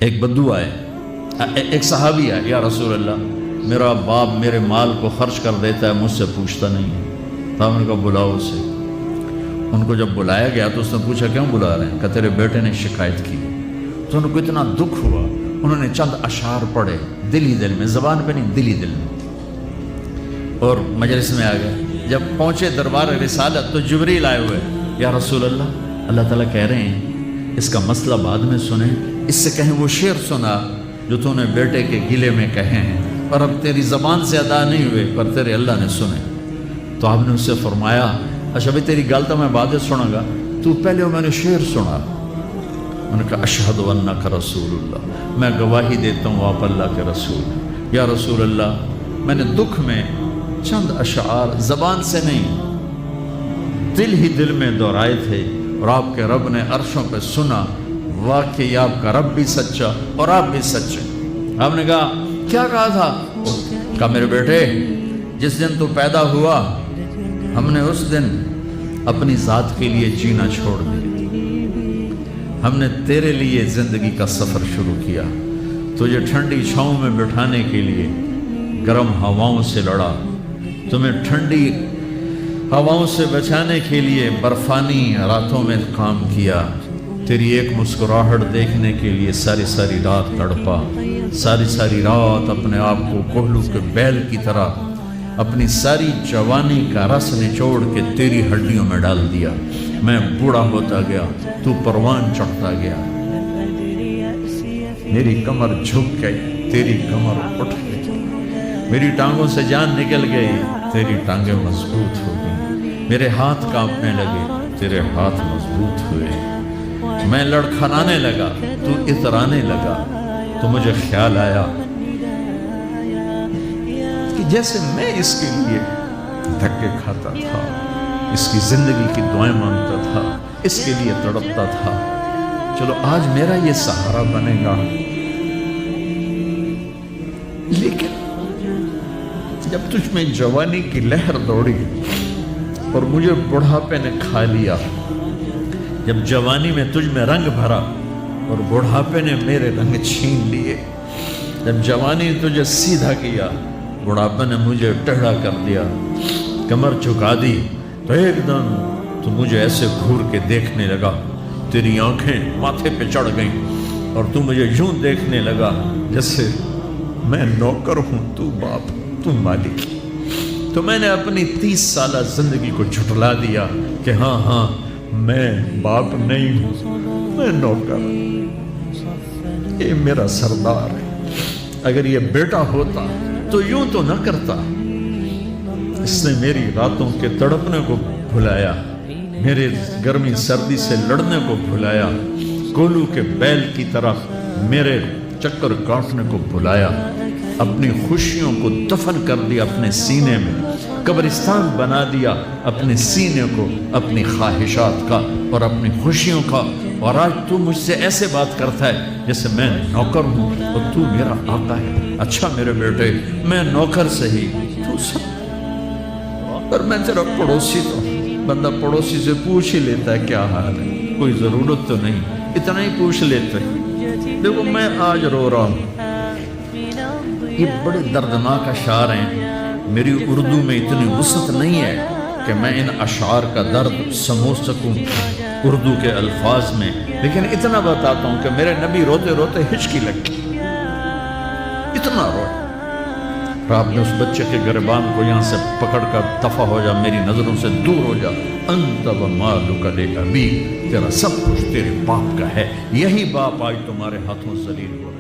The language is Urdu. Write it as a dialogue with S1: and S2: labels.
S1: ایک بدو آئے، ایک صحابی آئے، یا رسول اللہ میرا باپ میرے مال کو خرچ کر دیتا ہے، مجھ سے پوچھتا نہیں ہے۔ تو ہم نے کہا بلاؤ اسے۔ ان کو جب بلایا گیا تو اس نے پوچھا کیوں بلا رہے ہیں؟ کہ تیرے بیٹے نے شکایت کی۔ تو ان کو اتنا دکھ ہوا، انہوں نے چند اشعار پڑھے دلی دل میں، زبان پہ نہیں دلی دل میں، اور مجلس میں آ گئے۔ جب پہنچے دربار رسالت تو جبریل آئے ہوئے، یا رسول اللہ، اللہ تعالیٰ کہہ رہے ہیں اس کا مسئلہ بعد میں سنیں، اس سے کہیں وہ شعر سنا جو تو نے بیٹے کے گلے میں کہے ہیں، اور اب تیری زبان سے ادا نہیں ہوئے پر تیرے اللہ نے سنے۔ تو آپ نے اس سے فرمایا اچھا بھائی تیری گل تو میں بعد میں سنوں گا، تو پہلے میں نے شعر سنا۔ انہوں نے کہا اشہد انک رسول اللہ، میں گواہی دیتا ہوں آپ اللہ کے رسول ہیں۔ یا رسول اللہ میں نے دکھ میں چند اشعار زبان سے نہیں دل ہی دل میں دہرائے تھے، اور آپ کے رب نے عرشوں پہ سنا، واقعی آپ کا رب بھی سچا اور آپ بھی سچے۔ آپ نے کہا کیا کہا تھا؟ کہا میرے بیٹے جس دن تو پیدا ہوا ہم نے اس دن اپنی ذات کے لیے جینا چھوڑ دیا، ہم نے تیرے لیے زندگی کا سفر شروع کیا، تجھے ٹھنڈی چھاؤں میں بٹھانے کے لیے گرم ہواؤں سے لڑا، تمہیں ٹھنڈی ہواؤں سے بچانے کے لیے برفانی راتوں میں کام کیا، تیری ایک مسکراہٹ دیکھنے کے لیے ساری ساری رات تڑپا، ساری رات اپنے آپ کو کوہلو کے بیل کی طرح اپنی ساری جوانی کا رس نچوڑ کے تیری ہڈیوں میں ڈال دیا۔ میں بوڑھا ہوتا گیا، تو پروان چڑھتا گیا، میری کمر جھک گئی، تیری کمر اٹھ گئی، میری ٹانگوں سے جان نکل گئی، تیری ٹانگیں مضبوط ہو گئی، میرے ہاتھ کانپنے لگے، تیرے ہاتھ مضبوط ہوئے، میں لڑکھڑانے لگا، تو اترانے لگا، تو مجھے خیال آیا کہ جیسے میں اس کے لیے دھکے کھاتا تھا، اس کی زندگی کی دعائیں مانگتا تھا، اس کے لیے تڑپتا تھا، چلو آج میرا یہ سہارا بنے گا۔ لیکن جب تجھ میں جوانی کی لہر دوڑی اور مجھے بڑھاپے نے کھا لیا، جب جوانی میں تجھ میں رنگ بھرا اور بڑھاپے نے میرے رنگ چھین لیے، جب جوانی تجھے سیدھا کیا، بڑھاپے نے مجھے ٹیڑھا کر دیا، کمر جھکا دی، تو ایک دم تو مجھے ایسے گھور کے دیکھنے لگا، تیری آنکھیں ماتھے پہ چڑھ گئیں اور تو مجھے یوں دیکھنے لگا جیسے میں نوکر ہوں، تو باپ، تو مالک۔ تو میں نے اپنی 30 سالہ زندگی کو جھٹلا دیا کہ ہاں میں باپ نہیں ہوں، میں نوکر، یہ میرا سردار ہے، اگر یہ بیٹا ہوتا تو یوں تو نہ کرتا۔ اس نے میری راتوں کے تڑپنے کو بھلایا، میرے گرمی سردی سے لڑنے کو بھلایا، کولو کے بیل کی طرف میرے چکر کاٹنے کو بھلایا، اپنی خوشیوں کو دفن کر دیا اپنے سینے میں، قبرستان بنا دیا اپنے سینے کو، اپنی خواہشات کا اور اپنی خوشیوں کا، اور آج تو مجھ سے ایسے بات کرتا ہے جیسے میں نوکر ہوں اور تو میرا آقا ہے۔ اچھا میرے بیٹے میں نوکر سہی، تو سب، پر میں تیرا پڑوسی، تو بندہ پڑوسی سے پوچھ ہی لیتا ہے کیا حال ہے، کوئی ضرورت تو نہیں، اتنا ہی پوچھ لیتے۔ دیکھو میں آج رو رہا ہوں، یہ بڑے دردناک اشعار ہیں، میری اردو میں اتنی وسعت نہیں ہے کہ میں ان اشعار کا درد سمجھ سکوں اردو کے الفاظ میں، لیکن اتنا بتاتا ہوں کہ میرے نبی روتے روتے ہچکی لگ گئی، اتنا روئے۔ آپ نے اس بچے کے گریبان کو یہاں سے پکڑ کر دفع ہو جا، میری نظروں سے دور ہو جا، انت و مالک لابیک، تیرا سب کچھ تیرے باپ کا ہے، یہی باپ آج تمہارے ہاتھوں ذلیل ہوا۔